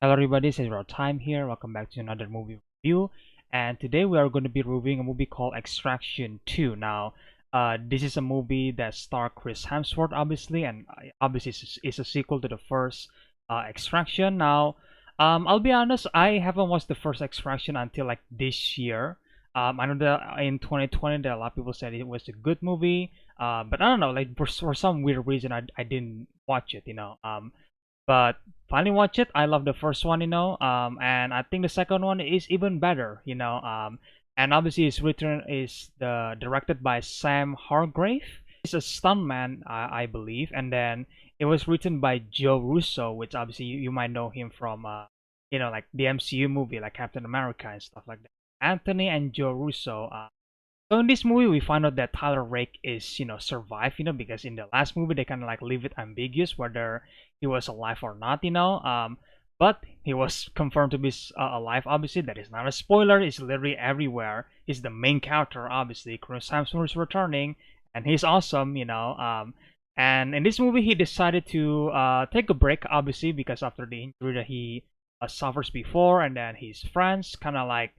Hello everybody, this is EzraTime here. Welcome back to another movie review. And today we are going to be reviewing a movie called Extraction 2. Now, this is a movie that stars Chris Hemsworth, obviously, and obviously it's a sequel to the first Extraction. Now, I'll be honest, I haven't watched the first Extraction until like this year. I know that in 2020 that a lot of people said it was a good movie, but I don't know, like for some weird reason I didn't watch it. But finally watch it. I love the first one, and I think the second one is even better. And obviously it's written is the directed by Sam Hargrave. He's a stuntman, I believe, and then it was written by Joe Russo, which obviously you might know him from like the MCU movie like Captain America and stuff like that. Anthony and Joe Russo. So in this movie, we find out that Tyler Rake is survived, because in the last movie they kind of like leave it ambiguous whether he was alive or not. But he was confirmed to be alive. Obviously, that is not a spoiler. It's literally everywhere. He's the main character. Obviously, Chris Hemsworth is returning, and he's awesome. And in this movie, he decided to take a break, obviously, because after the injury that he suffers before, and then his friends kind of like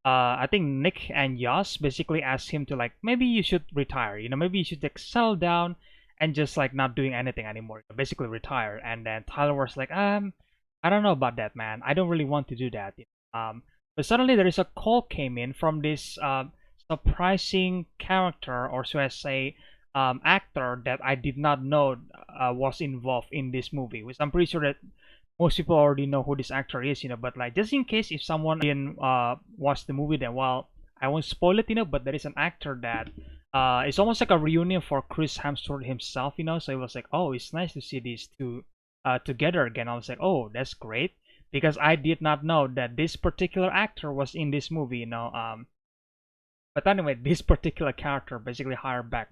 I think Nick and Yas basically asked him to like maybe you should retire, maybe you should like settle down and just like not doing anything anymore, basically retire. And then Tyler was like, I don't know about that, man. I don't really want to do that. But suddenly there is a call came in from this surprising character, or should I say, actor that I did not know was involved in this movie, which I'm pretty sure that most people already know who this actor is, but like just in case if someone didn't watch the movie, then well, I won't spoil it, but there is an actor that it's almost like a reunion for Chris Hemsworth himself. So it was like, oh, it's nice to see these two together again. I was like, oh, that's great, because I did not know that this particular actor was in this movie. But anyway, this particular character basically hired back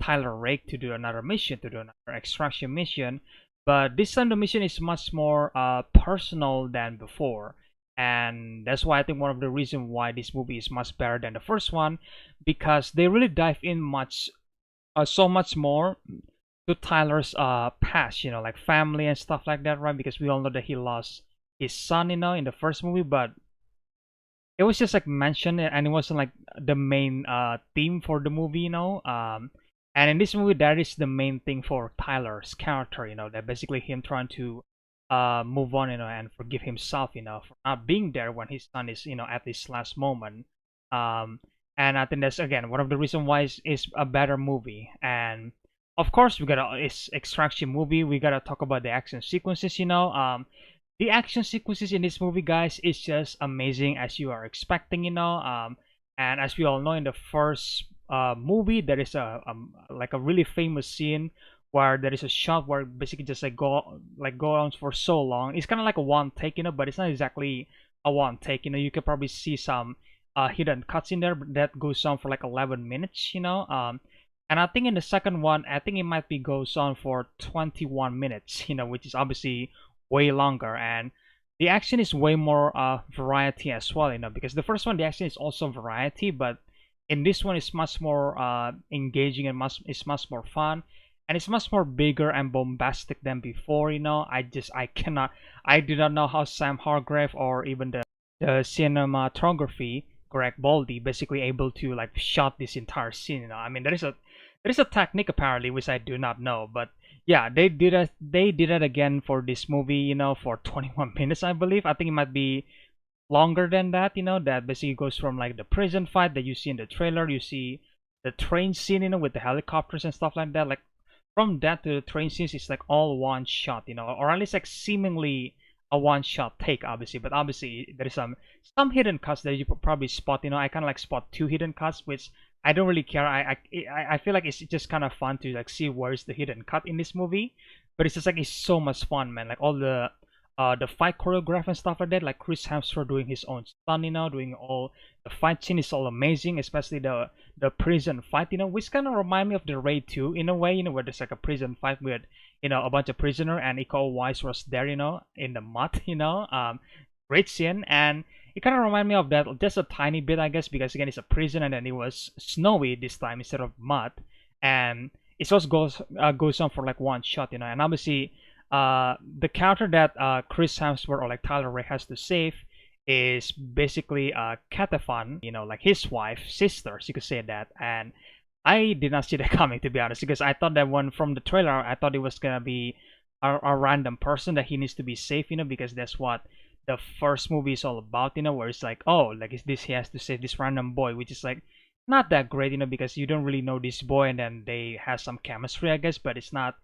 Tyler Rake to do another mission, to do another extraction mission. But this time the mission is much more personal than before. And that's why I think one of the reasons why this movie is much better than the first one, because they really dive in so much more to Tyler's past, like family and stuff like that, right? Because we all know that he lost his son, in the first movie, but it was just like mentioned and it wasn't like the main theme for the movie. And in this movie that is the main thing for Tyler's character, that basically him trying to move on, and forgive himself, for not being there when his son is at this last moment. um and I think that's again one of the reasons why it's a better movie. And of course we gotta it's extraction movie, we gotta talk about the action sequences. The action sequences in this movie, guys, is just amazing as you are expecting. And as we all know, in the first movie, there is like a really famous scene where there is a shot where basically just like go on for so long. It's kind of like a one take, but it's not exactly a one take. You can probably see some hidden cuts in there that goes on for like 11 minutes. And I think in the second one, I think it might be goes on for 21 minutes, which is obviously way longer. And the action is way more variety as well, because the first one, the action is also variety, but in this one it's much more engaging, and it's much more fun, and it's much more bigger and bombastic than before. I do not know how Sam Hargrave or even the cinematography Greg Baldy basically able to like shot this entire scene. I mean, there is a technique apparently which I do not know, but yeah, they did it again for this movie, for 21 minutes, I believe. I think it might be longer than that, that basically goes from like the prison fight that you see in the trailer. You see the train scene, with the helicopters and stuff like that. Like from that to the train scenes, it's like all one shot, or at least like seemingly a one shot take, obviously. But obviously there is some hidden cuts that you probably spot. I kind of like spot two hidden cuts, which I don't really care. I feel like it's just kind of fun to like see where's the hidden cut in this movie. But it's just like it's so much fun, man. Like all the fight choreograph and stuff like that, like Chris Hemsworth doing his own stunt, doing all the fight scene is all amazing, especially the prison fight, which kind of remind me of the Raid 2 in a way, where there's like a prison fight with a bunch of prisoner, and Iko Uwais was there, in the mud. Great scene. And it kind of remind me of that just a tiny bit, I guess, because again it's a prison, and then it was snowy this time instead of mud. And it just goes on for like one shot, and obviously the character that Chris Hemsworth or like Tyler Rake has to save is basically Cataphan, like his wife, sister, you could say that. And I did not see that coming, to be honest, because I thought that one from the trailer, I thought it was gonna be a random person that he needs to be safe, because that's what the first movie is all about, where it's like, oh, like is this he has to save this random boy, which is like not that great, because you don't really know this boy, and then they have some chemistry, I guess, but it's not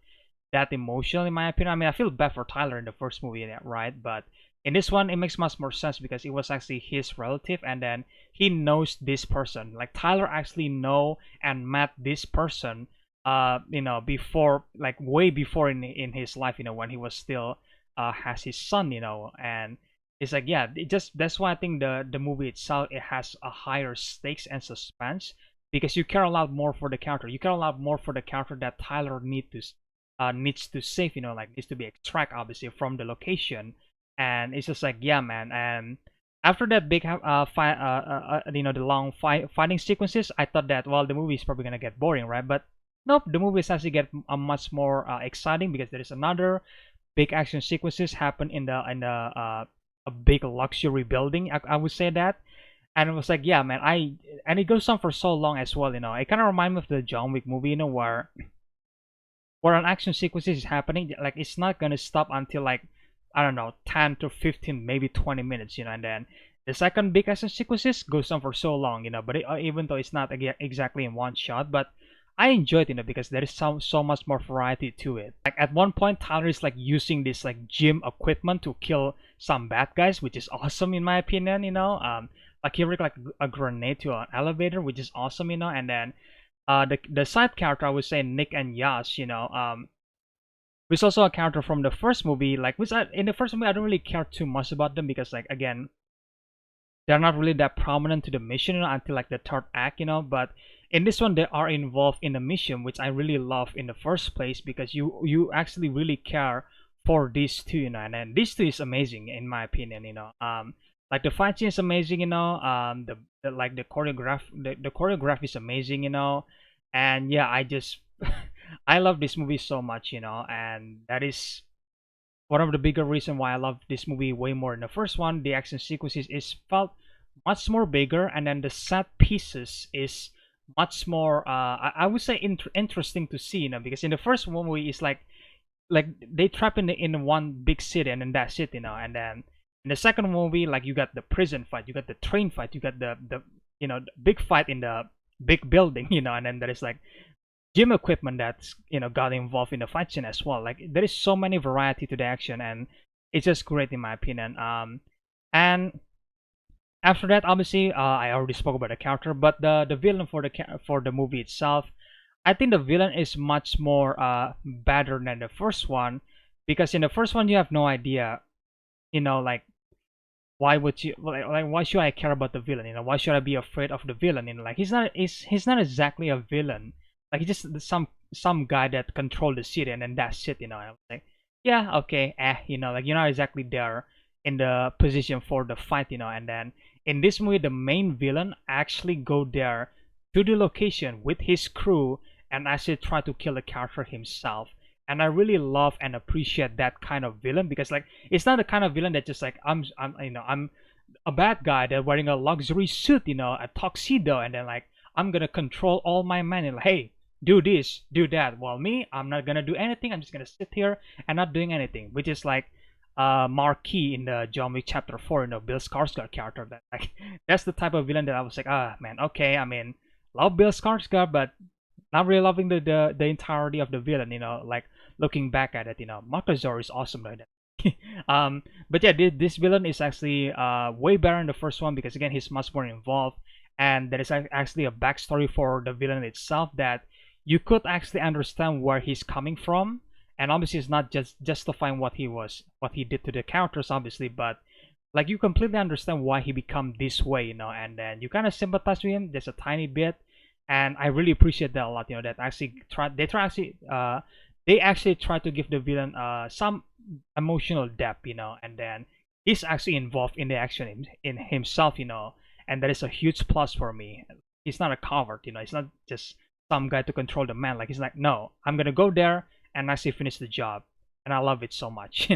that emotional in my opinion. I mean, I feel bad for Tyler in the first movie, right? But in this one, it makes much more sense because it was actually his relative, and then he knows this person. Like Tyler actually know and met this person, before, like way before in his life, when he was still has his son, and it's like, yeah, it just that's why I think the movie itself, it has a higher stakes and suspense because you care a lot more for the character. You care a lot more for the character that Tyler needs to save, like needs to be extract obviously from the location. And it's just like, yeah, man. And after that big fight, the long fighting sequences, I thought that, well, the movie is probably gonna get boring, right? But nope, the movie is actually get much more exciting because there is another big action sequences happen in a big luxury building, I would say that. And it was like, yeah, man, and it goes on for so long as well, it kind of reminds me of the John Wick movie, where an action sequence is happening, like it's not gonna stop until like, I don't know, 10 to 15, maybe 20 minutes, and then the second big action sequences goes on for so long, but even though it's not exactly in one shot, but I enjoyed it, because there is so much more variety to it. Like at one point, Tyler is like using this like gym equipment to kill some bad guys, which is awesome in my opinion. Like he rigged like a grenade to an elevator, which is awesome. And then the side character, I would say Nick and Yash, which is also a character from the first movie, like in the first movie I don't really care too much about them because, like, again, they're not really that prominent to the mission, until like the third act, but in this one they are involved in the mission, which I really love in the first place because you actually really care for these two, and then these two is amazing in my opinion. Like the fight scene is amazing, the like the choreography is amazing, and yeah, I just I love this movie so much, and that is one of the bigger reason why I love this movie way more than the first one. The action sequences is felt much more bigger, and then the set pieces is much more I would say interesting to see, because in the first movie it's like they trap in one big city and then that's it, and then in the second movie, like, you got the prison fight, you got the train fight, you got the the big fight in the big building, and then there is like gym equipment that's got involved in the fight scene as well. Like there is so many variety to the action, and it's just great in my opinion. And after that, obviously, I already spoke about the character, but the villain for the movie itself, I think the villain is much more better than the first one, because in the first one you have no idea, like, why would you, like why should I care about the villain, why should I be afraid of the villain, like he's not exactly a villain, like he's just some guy that controls the city and then that's it, and I was like, yeah, okay, like you're not exactly there in the position for the fight, and then in this movie the main villain actually go there to the location with his crew and actually try to kill the character himself. And I really love and appreciate that kind of villain, because like it's not the kind of villain that just like I'm a bad guy that wearing a luxury suit, a tuxedo, and then like I'm gonna control all my men and like, hey, do this, do that. Well, me, I'm not gonna do anything. I'm just gonna sit here and not doing anything, which is like Marquis in the John Wick Chapter 4, Bill Skarsgård character. That like that's the type of villain that I was like, ah, man, okay, I mean, love Bill Skarsgård, but not really loving the entirety of the villain, like looking back at it, Makazor is awesome like that. But yeah, this villain is actually way better in the first one because again he's much more involved, and there is actually a backstory for the villain itself that you could actually understand where he's coming from, and obviously it's not just justifying what he did to the characters obviously, but like you completely understand why he become this way, and then you kind of sympathize with him just a tiny bit, and I really appreciate that a lot. That actually they actually try to give the villain some emotional depth, and then he's actually involved in the action in himself, and that is a huge plus for me. He's not a coward, he's not just some guy to control the man. Like he's like, no, I'm gonna go there and actually finish the job. and I love it so much.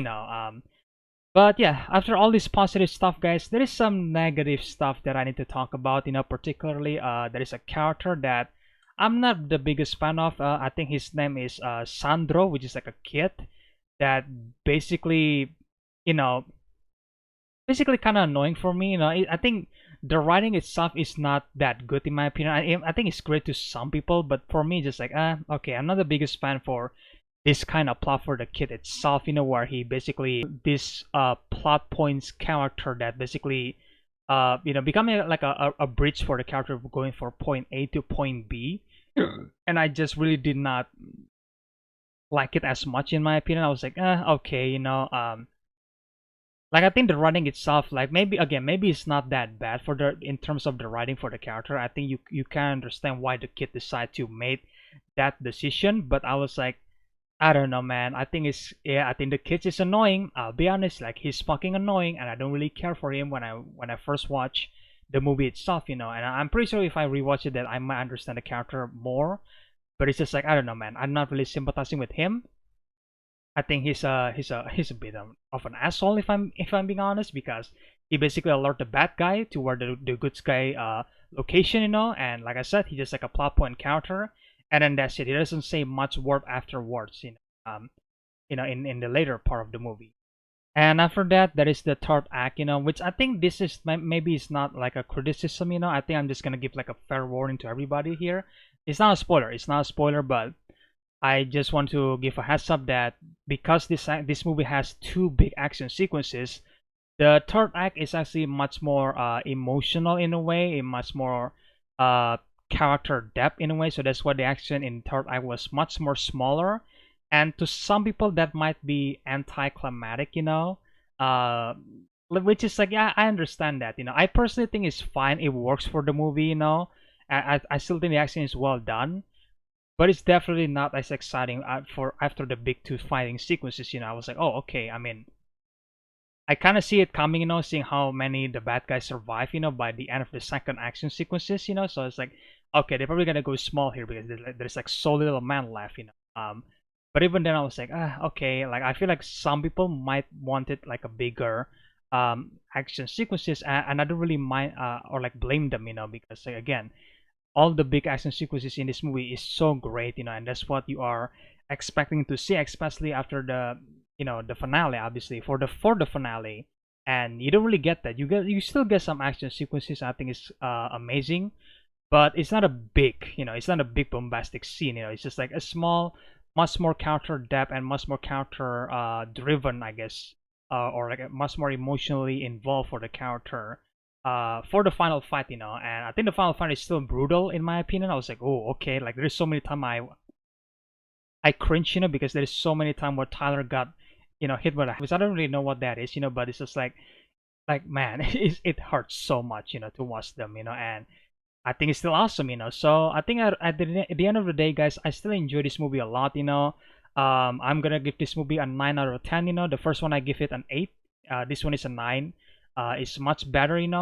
But yeah, after all this positive stuff, guys, there is some negative stuff that I need to talk about. Particularly, there is a character that I'm not the biggest fan of. I think his name is Sandro, which is like a kid that basically, you know, basically kind of annoying for me. I think the writing itself is not that good in my opinion. I think it's great to some people, but for me, just like, okay, I'm not the biggest fan for this kind of plot for the kid itself. Where he basically this plot points character that basically, becoming like a bridge for the character going from point A to point B. And I just really did not like it as much in my opinion. I was like, okay, like I think the writing itself, like maybe it's not that bad for the in terms of the writing for the character. I think you can understand why the kid decided to make that decision, but I was like, I don't know, man. I think the kid is annoying. I'll be honest, like he's fucking annoying, and I don't really care for him when I first watch the movie itself. And I'm pretty sure if I rewatch it, that I might understand the character more. But it's just like I don't know, man. I'm not really sympathizing with him. I think he's a bit of an asshole if I'm being honest, because he basically alerted the bad guy to where the good guy location, and like I said, he's just like a plot point character, and then that's it. He doesn't say much word afterwards, in the later part of the movie. And after that, there is the third act, which I think this is maybe it's not like a criticism, I think I'm just gonna give like a fair warning to everybody here. It's not a spoiler. It's not a spoiler, but I just want to give a heads up that because this movie has two big action sequences, the third act is actually much more emotional in a way, and much more uh, character depth in a way. So that's why the action in third act was much more smaller, and to some people that might be anticlimactic, uh, which is like, yeah, I understand that. I personally think it's fine. It works for the movie. I still think the action is well done, but it's definitely not as exciting for after the big two fighting sequences. I was like, oh, okay. I mean, I kind of see it coming, seeing how many the bad guys survive, by the end of the second action sequences, So it's like, okay, they're probably gonna go small here because there's like so little man left, But even then, I was like, okay. Like I feel like some people might want it like a bigger action sequences, and I don't really mind or like blame them, because like, again, all the big action sequences in this movie is so great, and that's what you are expecting to see, especially after the finale, obviously for the finale, and you don't really get that. You still get some action sequences. I think it's amazing, but it's not a big, it's not a big bombastic scene. It's just like a small, much more character depth and much more character driven, I guess, or like much more emotionally involved for the character for the final fight, and I think the final fight is still brutal in my opinion. I was like, oh, okay, like there's so many time I cringe, because there's so many time where Tyler got, hit with a, which I don't really know what that is, but it's just like man, it hurts so much, to watch them, and I think it's still awesome, So I think at the end of the day, guys, I still enjoy this movie a lot, I'm gonna give this movie a 9 out of 10, The first one I give it an 8. This one is a 9. It's much better, Do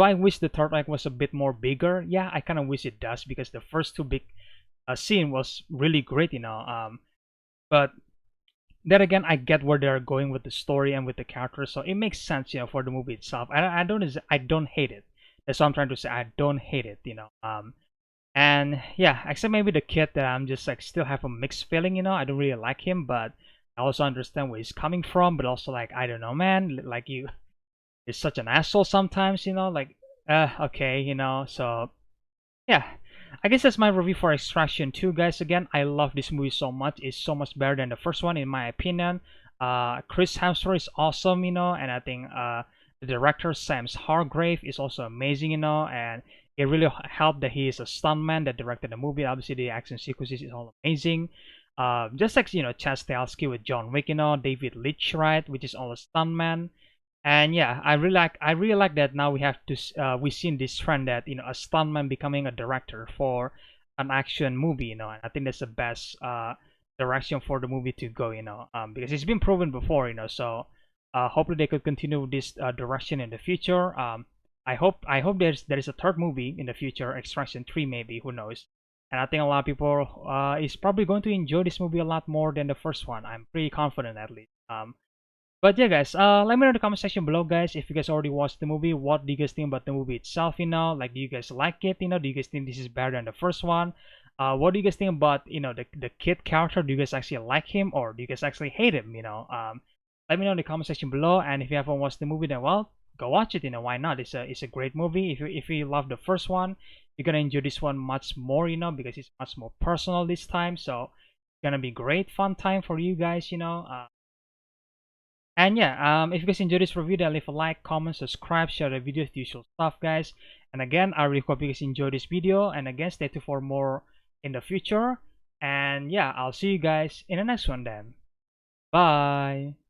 I wish the third act was a bit more bigger? Yeah, I kind of wish it does, because the first two big scene was really great, But then again, I get where they're going with the story and with the characters, so it makes sense, for the movie itself. I don't hate it. That's what I'm trying to say. I don't hate it, And yeah, except maybe the kid that I'm just like still have a mixed feeling, I don't really like him, but I also understand where he's coming from. But also like, I don't know, man. Like you is such an asshole sometimes, like okay, so yeah. I guess that's my review for Extraction 2, guys. Again, I love this movie so much. It's so much better than the first one, in my opinion. Chris Hemsworth is awesome, and I think the director, Samhargrave, is also amazing, and it really helped that he is a stuntman that directed the movie. Obviously, the action sequences is all amazing. Just like, Chad Stahelski with John Wick, David Leitch, right, which is all a stuntman. And yeah, I really like that now we've seen this trend that, a stuntman becoming a director for an action movie, and I think that's the best direction for the movie to go, because it's been proven before, so hopefully they could continue this direction in the future. I hope there is a third movie in the future, Extraction 3 maybe, who knows. and I think a lot of people is probably going to enjoy this movie a lot more than the first one. I'm pretty confident at least. But yeah, guys, let me know in the comment section below, guys, if you guys already watched the movie. What do you guys think about the movie itself? Like, do you guys like it? Do you guys think this is better than the first one? What do you guys think about the kid character? Do you guys actually like him, or do you guys actually hate him? Let me know in the comment section below. And if you haven't watched the movie, then well, go watch it. Why not? It's a great movie. If you love the first one, you're gonna enjoy this one much more. Because it's much more personal this time. So it's gonna be great fun time for you guys. And yeah, if you guys enjoyed this review, then leave a like, comment, subscribe, share the video, the usual stuff, guys. And again, I really hope you guys enjoyed this video. And again, stay tuned for more in the future. And yeah, I'll see you guys in the next one then. Bye.